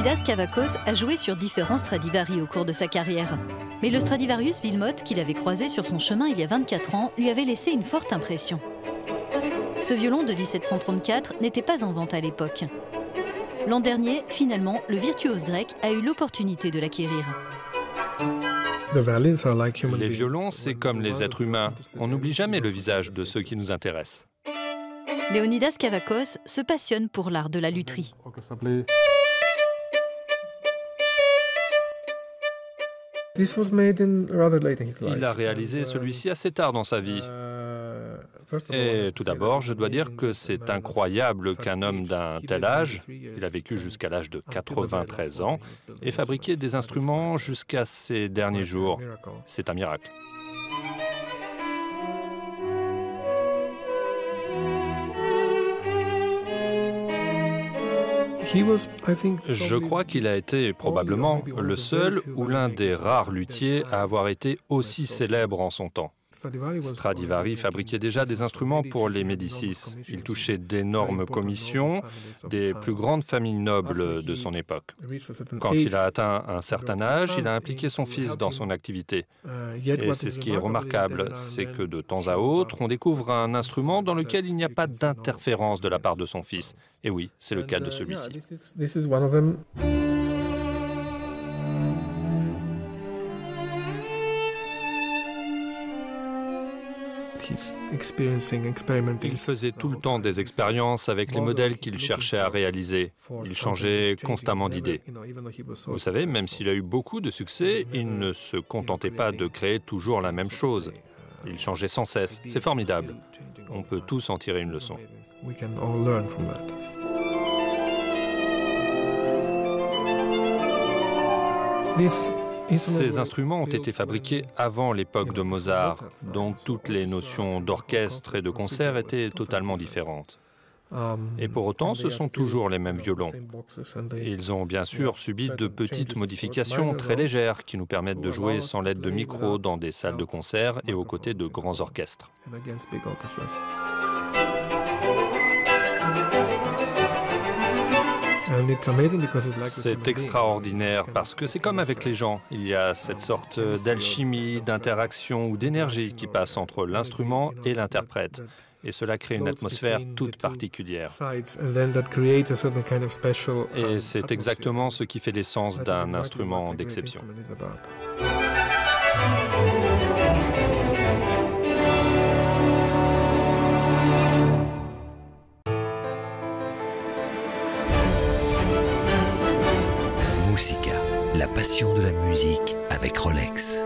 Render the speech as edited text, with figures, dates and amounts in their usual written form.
Leonidas Kavakos a joué sur différents Stradivari au cours de sa carrière. Mais le Stradivarius Wilmot qu'il avait croisé sur son chemin il y a 24 ans lui avait laissé une forte impression. Ce violon de 1734 n'était pas en vente à l'époque. L'an dernier, finalement, le virtuose grec a eu l'opportunité de l'acquérir. Les violons, c'est comme les êtres humains. On n'oublie jamais le visage de ceux qui nous intéressent. Leonidas Kavakos se passionne pour l'art de la lutherie. Il a réalisé celui-ci assez tard dans sa vie. Et tout d'abord, je dois dire que c'est incroyable qu'un homme d'un tel âge, il a vécu jusqu'à l'âge de 93 ans, ait fabriqué des instruments jusqu'à ses derniers jours. C'est un miracle. Je crois qu'il a été probablement le seul ou l'un des rares luthiers à avoir été aussi célèbre en son temps. Stradivari fabriquait déjà des instruments pour les Médicis. Il touchait d'énormes commissions des plus grandes familles nobles de son époque. Quand il a atteint un certain âge, il a impliqué son fils dans son activité. Et c'est ce qui est remarquable, c'est que de temps à autre, on découvre un instrument dans lequel il n'y a pas d'interférence de la part de son fils. Et oui, c'est le cas de celui-ci. Il faisait tout le temps des expériences avec les modèles qu'il cherchait à réaliser. Il changeait constamment d'idées. Vous savez, même s'il a eu beaucoup de succès, il ne se contentait pas de créer toujours la même chose. Il changeait sans cesse. C'est formidable. On peut tous en tirer une leçon. Ces instruments ont été fabriqués avant l'époque de Mozart, donc toutes les notions d'orchestre et de concert étaient totalement différentes. Et pour autant, ce sont toujours les mêmes violons. Ils ont bien sûr subi de petites modifications très légères qui nous permettent de jouer sans l'aide de micros dans des salles de concert et aux côtés de grands orchestres. C'est extraordinaire parce que c'est comme avec les gens. Il y a cette sorte d'alchimie, d'interaction ou d'énergie qui passe entre l'instrument et l'interprète. Et cela crée une atmosphère toute particulière. Et c'est exactement ce qui fait l'essence d'un instrument d'exception. Musica, la passion de la musique avec Rolex.